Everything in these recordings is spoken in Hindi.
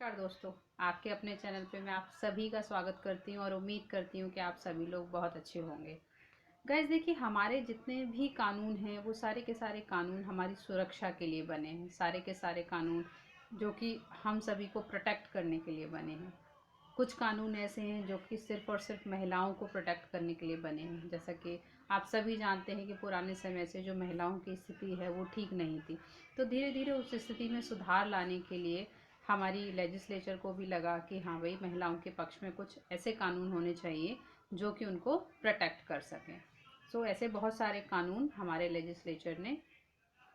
नमस्कार दोस्तों। आपके अपने चैनल पे मैं आप सभी का स्वागत करती हूँ और उम्मीद करती हूँ कि आप सभी लोग बहुत अच्छे होंगे। गाइस देखिए, हमारे जितने भी कानून हैं वो सारे के सारे कानून हमारी सुरक्षा के लिए बने हैं। सारे के सारे कानून जो कि हम सभी को प्रोटेक्ट करने के लिए बने हैं। कुछ कानून ऐसे हैं जो कि सिर्फ और सिर्फ महिलाओं को प्रोटेक्ट करने के लिए बने हैं। जैसा कि आप सभी जानते हैं कि पुराने समय से जो महिलाओं की स्थिति है वो ठीक नहीं थी, तो धीरे धीरे उस स्थिति में सुधार लाने के लिए हमारी लेजिस्लेचर को भी लगा कि हाँ भाई, महिलाओं के पक्ष में कुछ ऐसे कानून होने चाहिए जो कि उनको प्रोटेक्ट कर सकें। सो ऐसे बहुत सारे कानून हमारे लेजिस्लेचर ने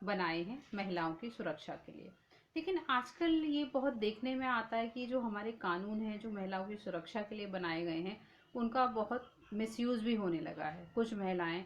बनाए हैं महिलाओं की सुरक्षा के लिए। लेकिन आजकल ये बहुत देखने में आता है कि जो हमारे कानून हैं जो महिलाओं की सुरक्षा के लिए बनाए गए हैं उनका बहुत मिसयूज़ भी होने लगा है। कुछ महिलाएं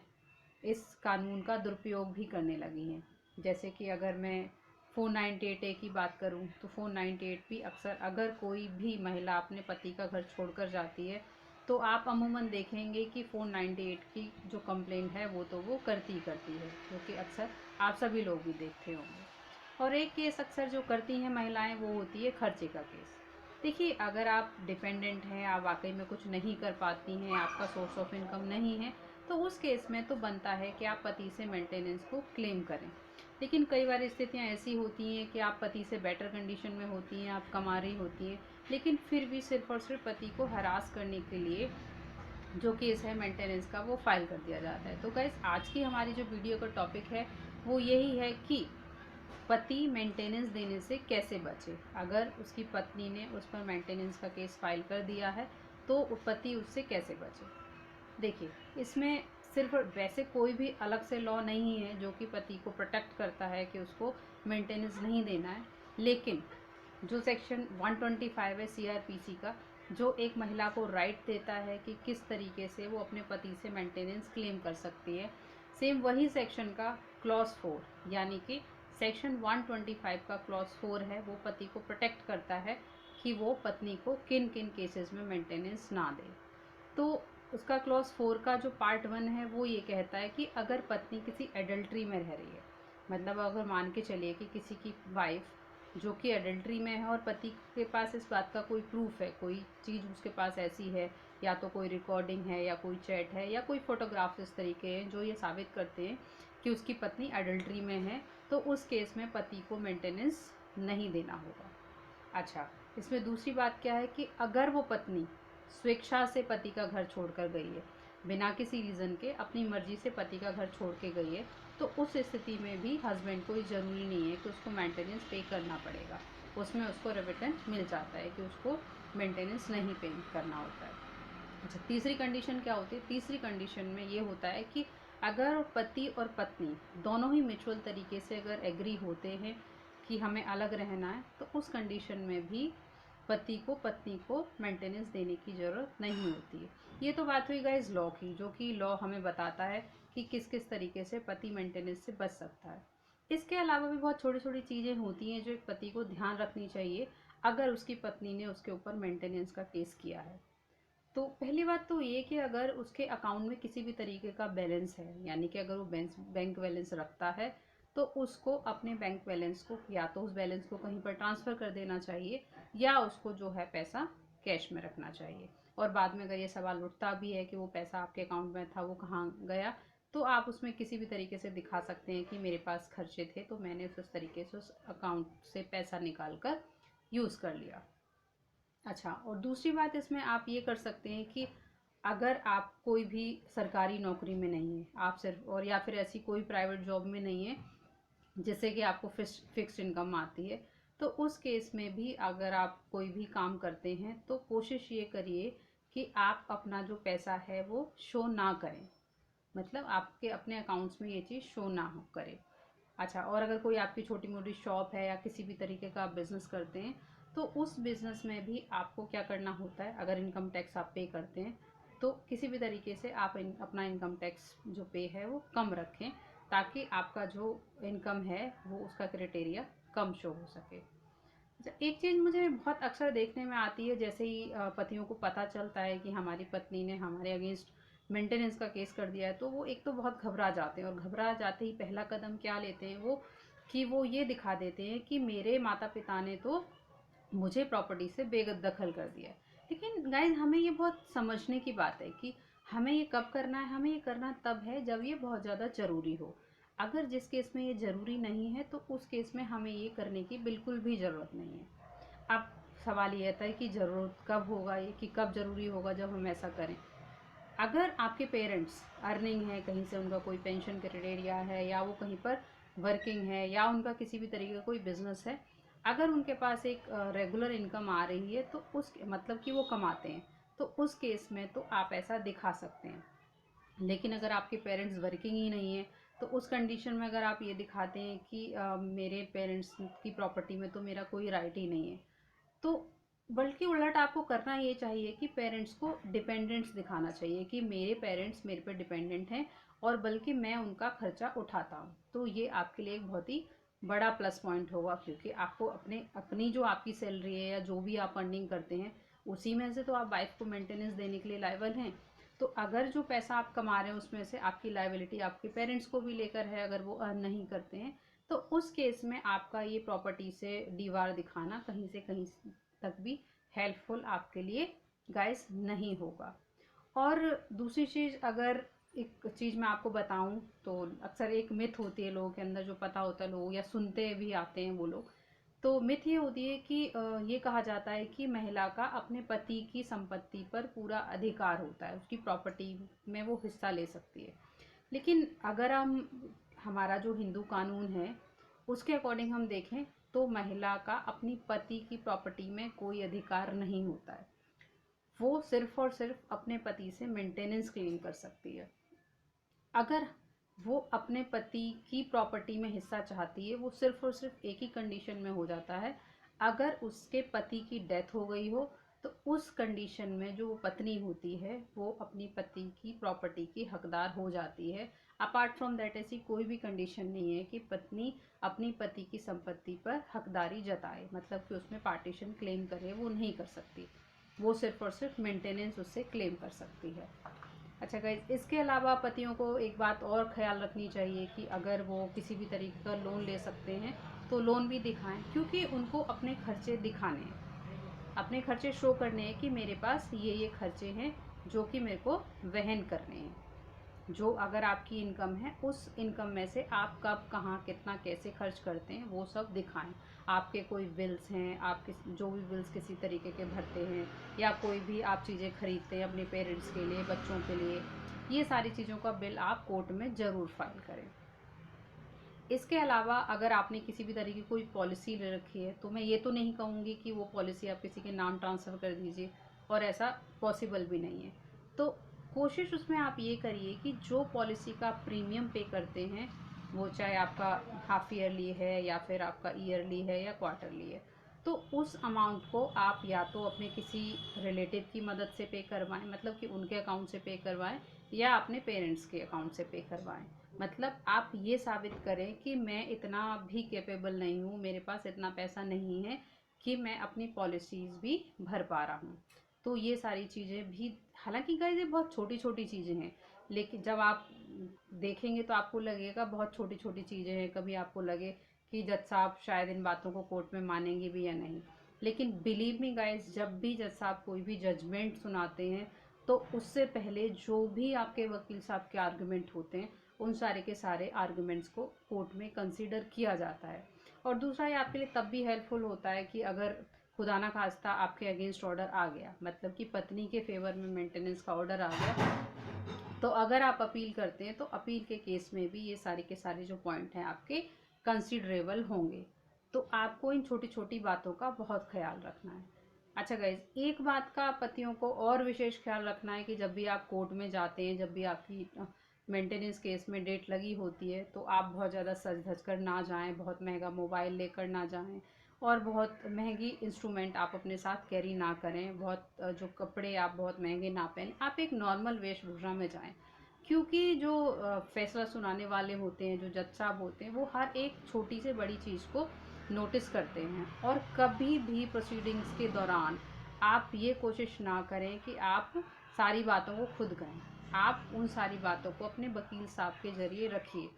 इस कानून का दुरुपयोग भी करने लगी हैं। जैसे कि अगर मैं 498 ए की बात करूं तो 498 भी अक्सर अगर कोई भी महिला अपने पति का घर छोड़कर जाती है तो आप अमूमन देखेंगे कि 498 की जो कंप्लेंट है वो करती ही करती है, जो कि अक्सर आप सभी लोग भी देखते होंगे। और एक केस अक्सर जो करती हैं महिलाएं वो होती है खर्चे का केस। देखिए, अगर आप डिपेंडेंट हैं, आप वाकई में कुछ नहीं कर पाती हैं, आपका सोर्स ऑफ इनकम नहीं है, तो उस केस में तो बनता है कि आप पति से मेंटेनेंस को क्लेम करें। लेकिन कई बार स्थितियां ऐसी होती हैं कि आप पति से बेटर कंडीशन में होती हैं, आप कमा रही होती हैं, लेकिन फिर भी सिर्फ और सिर्फ पति को हरास करने के लिए जो केस है मेंटेनेंस का वो फाइल कर दिया जाता है। तो गाइस, आज की हमारी जो वीडियो का टॉपिक है वो यही है कि पति मेंटेनेंस देने से कैसे बचे। अगर उसकी पत्नी ने उस पर मेंटेनेंस का केस फाइल कर दिया है तो पति उससे कैसे बचे। देखिए, इसमें सिर्फ वैसे कोई भी अलग से लॉ नहीं है जो कि पति को प्रोटेक्ट करता है कि उसको मेंटेनेंस नहीं देना है। लेकिन जो सेक्शन 125 है सीआरपीसी का, जो एक महिला को राइट देता है कि किस तरीके से वो अपने पति से मेंटेनेंस क्लेम कर सकती है, सेम वही सेक्शन का क्लॉज 4 यानी कि सेक्शन 125 का क्लॉज 4 है, वो पति को प्रोटेक्ट करता है कि वो पत्नी को किन किन केसेस में मेंटेनेंस ना दे। तो उसका क्लॉज 4 का जो पार्ट 1 है वो ये कहता है कि अगर पत्नी किसी एडल्ट्री में रह रही है, मतलब अगर मान के चलिए कि किसी की वाइफ जो कि एडल्ट्री में है और पति के पास इस बात का कोई प्रूफ है, कोई चीज़ उसके पास ऐसी है, या तो कोई रिकॉर्डिंग है या कोई चैट है या कोई फोटोग्राफ्स इस तरीके हैं जो ये साबित करते हैं कि उसकी पत्नी एडल्ट्री में है, तो उस केस में पति को मेंटेनेंस नहीं देना होगा। अच्छा, इसमें दूसरी बात क्या है कि अगर वो पत्नी स्वेच्छा से पति का घर छोड़कर गई है, बिना किसी रीज़न के अपनी मर्जी से पति का घर छोड़ के गई है, तो उस स्थिति में भी हस्बैंड को ये ज़रूरी नहीं है कि उसको मेंटेनेंस पे करना पड़ेगा। उसमें उसको रिविटेंस मिल जाता है कि उसको मेंटेनेंस नहीं पे करना होता है। अच्छा, तीसरी कंडीशन क्या होती है? तीसरी कंडीशन में ये होता है कि अगर पति और पत्नी दोनों ही म्यूचुअल तरीके से अगर एग्री होते हैं कि हमें अलग रहना है, तो उस कंडीशन में भी पति को पत्नी को मेंटेनेंस देने की ज़रूरत नहीं होती है। ये तो बात हुई गाइस लॉ की, जो कि लॉ हमें बताता है कि किस किस तरीके से पति मेंटेनेंस से बच सकता है। इसके अलावा भी बहुत छोटी छोटी चीज़ें होती हैं जो एक पति को ध्यान रखनी चाहिए अगर उसकी पत्नी ने उसके ऊपर मेंटेनेंस का केस किया है। तो पहली बात तो ये कि अगर उसके अकाउंट में किसी भी तरीके का बैलेंस है, यानी कि अगर वो बैंक बैलेंस रखता है, तो उसको अपने बैंक बैलेंस को या तो उस बैलेंस को कहीं पर ट्रांसफ़र कर देना चाहिए या उसको जो है पैसा कैश में रखना चाहिए। और बाद में अगर ये सवाल उठता भी है कि वो पैसा आपके अकाउंट में था वो कहाँ गया, तो आप उसमें किसी भी तरीके से दिखा सकते हैं कि मेरे पास खर्चे थे तो मैंने उस तरीके से उस अकाउंट से पैसा निकाल कर यूज़ कर लिया। अच्छा, और दूसरी बात इसमें आप ये कर सकते हैं कि अगर आप कोई भी सरकारी नौकरी में नहीं है, आप सिर्फ और या फिर ऐसी कोई प्राइवेट जॉब में नहीं है जिससे कि आपको फिक्स्ड इनकम आती है, तो उस केस में भी अगर आप कोई भी काम करते हैं तो कोशिश ये करिए कि आप अपना जो पैसा है वो शो ना करें, मतलब आपके अपने अकाउंट्स में ये चीज़ शो ना हो करे। अच्छा, और अगर कोई आपकी छोटी मोटी शॉप है या किसी भी तरीके का आप बिज़नेस करते हैं, तो उस बिज़नेस में भी आपको क्या करना होता है, अगर इनकम टैक्स आप पे करते हैं तो किसी भी तरीके से आप अपना इनकम टैक्स जो पे है वो कम रखें, ताकि आपका जो इनकम है वो उसका क्राइटेरिया कम शो हो सके। अच्छा, एक चीज़ मुझे बहुत अक्सर देखने में आती है, जैसे ही पतियों को पता चलता है कि हमारी पत्नी ने हमारे अगेंस्ट मेंटेनेंस का केस कर दिया है, तो वो एक तो बहुत घबरा जाते हैं, और घबरा जाते ही पहला कदम क्या लेते हैं वो, कि वो ये दिखा देते हैं कि मेरे माता पिता ने तो मुझे प्रॉपर्टी से बेदखल कर दिया है। लेकिन गाइज हमें ये बहुत समझने की बात है कि हमें ये कब करना है। हमें ये करना तब है जब ये बहुत ज़्यादा ज़रूरी हो। अगर जिस केस में ये ज़रूरी नहीं है तो उस केस में हमें ये करने की बिल्कुल भी ज़रूरत नहीं है। अब सवाल ये आता है कि ज़रूरत कब होगा, ये कि कब ज़रूरी होगा जब हम ऐसा करें। अगर आपके पेरेंट्स अर्निंग है, कहीं से उनका कोई पेंशन क्राइटेरिया है, या वो कहीं पर वर्किंग है, या उनका किसी भी तरीके का कोई बिजनेस है, अगर उनके पास एक रेगुलर इनकम आ रही है तो उस मतलब कि वो कमाते हैं, तो उस केस में तो आप ऐसा दिखा सकते हैं। लेकिन अगर आपके पेरेंट्स वर्किंग ही नहीं है तो उस कंडीशन में अगर आप ये दिखाते हैं कि मेरे पेरेंट्स की प्रॉपर्टी में तो मेरा कोई राइट ही नहीं है, तो बल्कि उलट आपको करना ये चाहिए कि पेरेंट्स को डिपेंडेंस दिखाना चाहिए कि मेरे पेरेंट्स मेरे पे डिपेंडेंट हैं और बल्कि मैं उनका खर्चा उठाता हूँ। तो ये आपके लिए एक बहुत ही बड़ा प्लस पॉइंट होगा, क्योंकि आपको अपनी जो आपकी सैलरी है या जो भी आप अर्निंग करते हैं उसी में से तो आप वाइफ को मेंटेनेंस देने के लिए लायबल हैं। तो अगर जो पैसा आप कमा रहे हैं उसमें से आपकी लायबिलिटी आपके पेरेंट्स को भी लेकर है, अगर वो अर्न नहीं करते हैं, तो उस केस में आपका ये प्रॉपर्टी से दीवार दिखाना कहीं से कहीं तक भी हेल्पफुल आपके लिए गाइस नहीं होगा। और दूसरी चीज़, अगर एक चीज़ मैं आपको बताऊं तो अक्सर एक मिथ होती है लोगों के अंदर, जो पता होता है लोग या सुनते भी आते हैं वो लोग। तो मिथ ये होती है कि ये कहा जाता है कि महिला का अपने पति की संपत्ति पर पूरा अधिकार होता है, उसकी प्रॉपर्टी में वो हिस्सा ले सकती है। लेकिन अगर हमारा जो हिंदू कानून है उसके अकॉर्डिंग हम देखें तो महिला का अपनी पति की प्रॉपर्टी में कोई अधिकार नहीं होता है। वो सिर्फ और सिर्फ अपने पति से मेंटेनेंस क्लेम कर सकती है। अगर वो अपने पति की प्रॉपर्टी में हिस्सा चाहती है, वो सिर्फ और सिर्फ एक ही कंडीशन में हो जाता है, अगर उसके पति की डेथ हो गई हो, तो उस कंडीशन में जो वो पत्नी होती है वो अपनी पति की प्रॉपर्टी की हकदार हो जाती है। अपार्ट फ्रॉम दैट ऐसी कोई भी कंडीशन नहीं है कि पत्नी अपनी पति की संपत्ति पर हकदारी जताए, मतलब कि उसमें पार्टीशन क्लेम करे, वो नहीं कर सकती। वो सिर्फ और सिर्फ मेंटेनेंस उससे क्लेम कर सकती है। अच्छा गाइज, इसके अलावा पतियों को एक बात और ख्याल रखनी चाहिए कि अगर वो किसी भी तरीके का लोन ले सकते हैं तो लोन भी दिखाएं, क्योंकि उनको अपने खर्चे दिखाने हैं, अपने खर्चे शो करने हैं कि मेरे पास ये खर्चे हैं जो कि मेरे को वहन करने हैं। जो अगर आपकी इनकम है उस इनकम में से आप कब कहाँ कितना कैसे खर्च करते हैं वो सब दिखाएं। आपके कोई बिल्स हैं, आप जो भी बिल्स किसी तरीके के भरते हैं, या कोई भी आप चीज़ें खरीदते हैं अपने पेरेंट्स के लिए, बच्चों के लिए, ये सारी चीज़ों का बिल आप कोर्ट में ज़रूर फाइल करें। इसके अलावा अगर आपने किसी भी तरीके की कोई पॉलिसी ले रखी है तो मैं ये तो नहीं कहूँगी कि वो पॉलिसी आप किसी के नाम ट्रांसफ़र कर दीजिए, और ऐसा पॉसिबल भी नहीं है। तो कोशिश उसमें आप ये करिए कि जो पॉलिसी का प्रीमियम पे करते हैं, वो चाहे आपका हाफ ईयरली है या फिर आपका ईयरली है या क्वार्टरली है, तो उस अमाउंट को आप या तो अपने किसी रिलेटिव की मदद से पे करवाएं, मतलब कि उनके अकाउंट से पे करवाएं, या अपने पेरेंट्स के अकाउंट से पे करवाएं। मतलब आप ये साबित करें कि मैं इतना भी कैपेबल नहीं हूँ, मेरे पास इतना पैसा नहीं है कि मैं अपनी पॉलिसीज़ भी भर पा रहा हूँ। तो ये सारी चीज़ें भी, हालांकि गाइस ये बहुत छोटी छोटी चीज़ें हैं, लेकिन जब आप देखेंगे तो आपको लगेगा बहुत छोटी छोटी चीज़ें हैं, कभी आपको लगे कि जज साहब शायद इन बातों को कोर्ट में मानेंगे भी या नहीं। लेकिन बिलीव मी गाइस, जब भी जज साहब कोई भी जजमेंट सुनाते हैं तो उससे पहले जो भी आपके वकील साहब के आर्गुमेंट होते हैं उन सारे के सारे आर्गुमेंट्स को कोर्ट में कंसीडर किया जाता है। और दूसरा, ये आपके लिए तब भी हेल्पफुल होता है कि अगर खुदा ना खास्ता आपके अगेंस्ट ऑर्डर आ गया, मतलब कि पत्नी के फेवर में मेंटेनेंस का ऑर्डर आ गया, तो अगर आप अपील करते हैं तो अपील के केस में भी ये सारे के सारे जो पॉइंट हैं आपके कंसिडरेबल होंगे। तो आपको इन छोटी छोटी बातों का बहुत ख्याल रखना है। अच्छा गाइज, एक बात का पतियों को और विशेष ख्याल रखना है कि जब भी आप कोर्ट में जाते हैं, जब भी आपकी मेंटेनेंस केस में डेट लगी होती है, तो आप बहुत ज़्यादा सज धज कर ना जाएं, बहुत महंगा मोबाइल लेकर ना जाएं, और बहुत महंगी इंस्ट्रूमेंट आप अपने साथ कैरी ना करें, बहुत जो कपड़े आप बहुत महंगे ना पहनें, आप एक नॉर्मल वेशभूषा में जाएं। क्योंकि जो फैसला सुनाने वाले होते हैं, जो जज साहब होते हैं, वो हर एक छोटी से बड़ी चीज़ को नोटिस करते हैं। और कभी भी प्रोसीडिंग्स के दौरान आप ये कोशिश ना करें कि आप सारी बातों को खुद करें। आप उन सारी बातों को अपने वकील साहब के ज़रिए रखिए।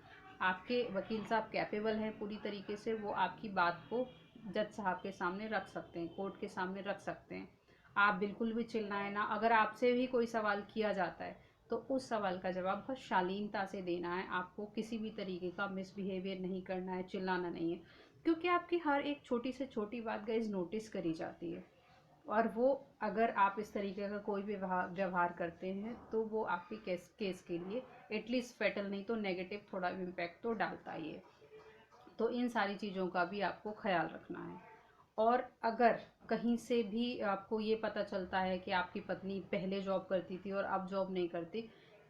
आपके वकील साहब कैपेबल हैं पूरी तरीके से, वो आपकी बात को जज साहब के सामने रख सकते हैं, कोर्ट के सामने रख सकते हैं। आप बिल्कुल भी चिल्लाएं ना। अगर आपसे भी कोई सवाल किया जाता है तो उस सवाल का जवाब बहुत शालीनता से देना है। आपको किसी भी तरीके का मिसबिहेवियर नहीं करना है, चिल्लाना नहीं है, क्योंकि आपकी हर एक छोटी से छोटी बात गाइस नोटिस करी जाती है। और वो अगर आप इस तरीके का कोई भी व्यवहार करते हैं तो वो आपके केस के लिए एटलीस्ट फेटल नहीं तो नेगेटिव थोड़ा इम्पैक्ट तो डालता ही है। तो इन सारी चीज़ों का भी आपको ख्याल रखना है। और अगर कहीं से भी आपको ये पता चलता है कि आपकी पत्नी पहले जॉब करती थी और अब जॉब नहीं करती,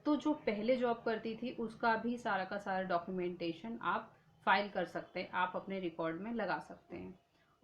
तो जो पहले जॉब करती थी उसका भी सारा का सारा डॉक्यूमेंटेशन आप फाइल कर सकते हैं, आप अपने रिकॉर्ड में लगा सकते हैं।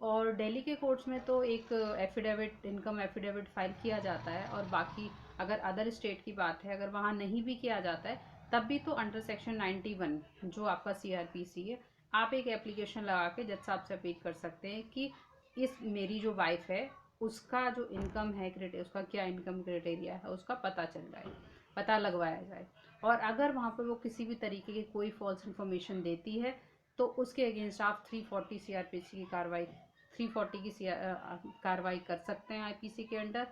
और दिल्ली के कोर्ट्स में तो एक एफिडेविट, इनकम एफिडेविट फाइल किया जाता है। और बाकी अगर अदर स्टेट की बात है, अगर वहाँ नहीं भी किया जाता है तब भी तो अंडर सेक्शन 91 जो आपका CRPC है, आप एक एप्लीकेशन लगा के जज साहब से अपील कर सकते हैं कि इस मेरी जो वाइफ है उसका जो इनकम है उसका क्या इनकम क्राइटेरिया है उसका पता चल जाए, पता लगवाया जाए। और अगर वहाँ पर वो किसी भी तरीके की कोई फॉल्स इन्फॉर्मेशन देती है तो उसके अगेंस्ट आप 340 CRPC की कार्रवाई 340 की कार्रवाई कर सकते हैं IPC के अंडर।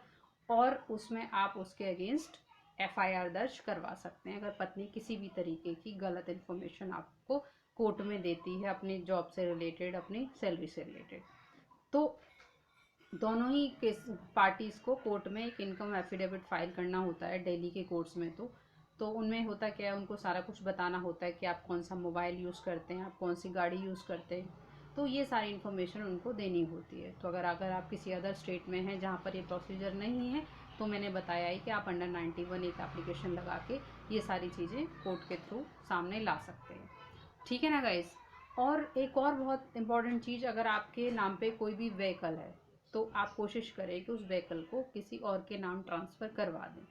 और उसमें आप उसके अगेंस्ट FIR दर्ज करवा सकते हैं अगर पत्नी किसी भी तरीके की गलत इन्फॉर्मेशन आपको कोर्ट में देती है अपनी जॉब से रिलेटेड, अपनी सैलरी से रिलेटेड। तो दोनों ही केस पार्टीज़ को कोर्ट में एक इनकम एफिडेविट फाइल करना होता है दिल्ली के कोर्ट्स में। तो उनमें होता क्या है, उनको सारा कुछ बताना होता है कि आप कौन सा मोबाइल यूज़ करते हैं, आप कौन सी गाड़ी यूज़ करते हैं, तो ये सारी इन्फॉर्मेशन उनको देनी होती है। तो अगर आप किसी अदर स्टेट में हैं जहाँ पर ये प्रोसीजर नहीं है, तो मैंने बताया ही कि आप अंडर 91 एक एप्लीकेशन लगा के ये सारी चीज़ें कोर्ट के थ्रू सामने ला सकते हैं। ठीक है ना गाइस। और एक और बहुत इंपॉर्टेंट चीज़, अगर आपके नाम पे कोई भी व्हीकल है तो आप कोशिश करें कि उस व्हीकल को किसी और के नाम ट्रांसफ़र करवा दें।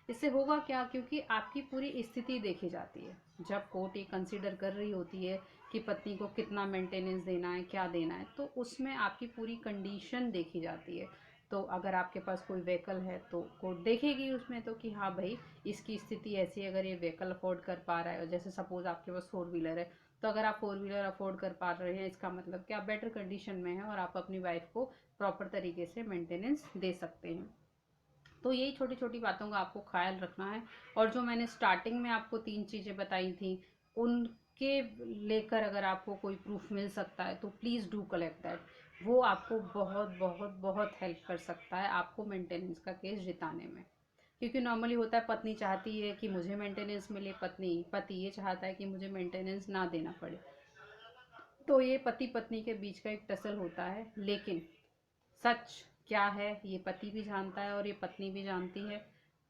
इससे होगा क्या, क्योंकि आपकी पूरी स्थिति देखी जाती है जब कोर्ट ये कंसिडर कर रही होती है कि पत्नी को कितना मेंटेनेंस देना है, क्या देना है, तो उसमें आपकी पूरी कंडीशन देखी जाती है। तो अगर आपके पास कोई व्हीकल है तो कोर्ट देखेगी उसमें तो कि हाँ भाई इसकी स्थिति ऐसी है, अगर ये व्हीकल अफोर्ड कर पा रहा है, और जैसे सपोज आपके पास 4 व्हीलर है, तो अगर आप 4 व्हीलर अफोर्ड कर पा रहे हैं इसका मतलब कि आप बेटर कंडीशन में हैं और आप अपनी वाइफ को प्रॉपर तरीके से मेंटेनेंस दे सकते हैं। तो यही छोटी छोटी बातों का आपको ख्याल रखना है। और जो मैंने स्टार्टिंग में आपको 3 चीज़ें बताई थी उनके लेकर अगर आपको कोई प्रूफ मिल सकता है तो प्लीज़ डू कलेक्ट दैट। वो आपको बहुत बहुत बहुत हेल्प कर सकता है आपको मेंटेनेंस का केस जिताने में। क्योंकि नॉर्मली होता है पत्नी चाहती है कि मुझे मेंटेनेंस मिले, पति ये चाहता है कि मुझे मेंटेनेंस ना देना पड़े। तो ये पति पत्नी के बीच का एक टसल होता है। लेकिन सच क्या है ये पति भी जानता है और ये पत्नी भी जानती है।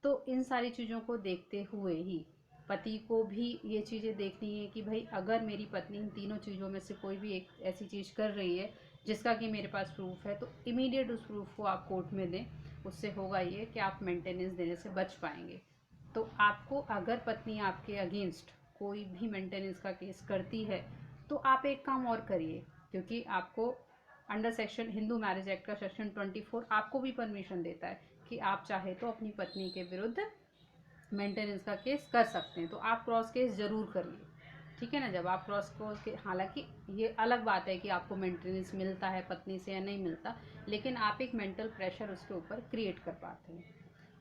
तो इन सारी चीज़ों को देखते हुए ही पति को भी ये चीज़ें देखनी है कि भाई अगर मेरी पत्नी इन तीनों चीज़ों में से कोई भी एक ऐसी चीज़ कर रही है जिसका कि मेरे पास प्रूफ है, तो इमीडिएट उस प्रूफ को आप कोर्ट में दें। उससे होगा ये कि आप मेंटेनेंस देने से बच पाएंगे। तो आपको अगर पत्नी आपके अगेंस्ट कोई भी मेंटेनेंस का केस करती है तो आप एक काम और करिए, क्योंकि आपको under section Hindu marriage act का सेक्शन 24 आपको भी परमिशन देता है कि आप चाहे तो अपनी पत्नी के विरुद्ध मेंटेनेंस का केस कर सकते हैं। तो आप क्रॉस केस ज़रूर करिए। ठीक है ना। जब आप क्रॉस के, हालांकि ये अलग बात है कि आपको मेंटेनेंस मिलता है पत्नी से या नहीं मिलता, लेकिन आप एक मेंटल प्रेशर उसके ऊपर क्रिएट कर पाते हैं।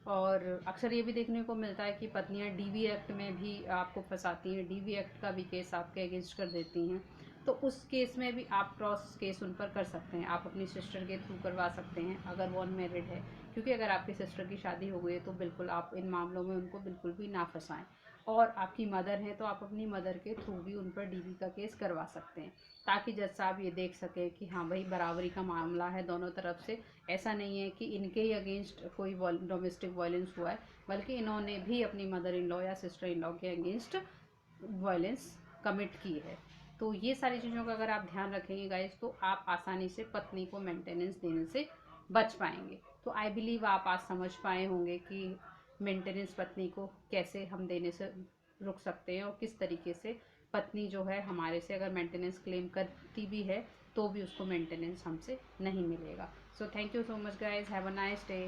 और अक्सर ये भी देखने को मिलता है कि पत्नियां DV एक्ट में भी आपको फंसाती हैं, DV एक्ट का भी केस आपके अगेंस्ट कर देती हैं। तो उस केस में भी आप क्रॉस केस उन पर कर सकते हैं। आप अपनी सिस्टर के थ्रू करवा सकते हैं अगर वो अनमेरिड है, क्योंकि अगर आपकी सिस्टर की शादी हो गई है तो बिल्कुल आप इन मामलों में उनको बिल्कुल भी ना फंसाएं। और आपकी मदर हैं तो आप अपनी मदर के थ्रू भी उन पर DV का केस करवा सकते हैं, ताकि जज साहब ये देख सके कि हाँ भाई बराबरी का मामला है दोनों तरफ से। ऐसा नहीं है कि इनके ही अगेंस्ट कोई डोमेस्टिक वायलेंस हुआ है, बल्कि इन्होंने भी अपनी मदर इन लॉ या सिस्टर इन लॉ के अगेंस्ट वायलेंस कमिट की है। तो ये सारी चीज़ों का अगर आप ध्यान रखेंगे गाइस तो आप आसानी से पत्नी को मेंटेनेंस देने से बच पाएंगे। तो आई बिलीव आप आज समझ पाए होंगे कि मेंटेनेंस पत्नी को कैसे हम देने से रुक सकते हैं, और किस तरीके से पत्नी जो है हमारे से अगर मेंटेनेंस क्लेम करती भी है तो भी उसको मेंटेनेंस हमसे नहीं मिलेगा। So thank you so much guys, have a nice day.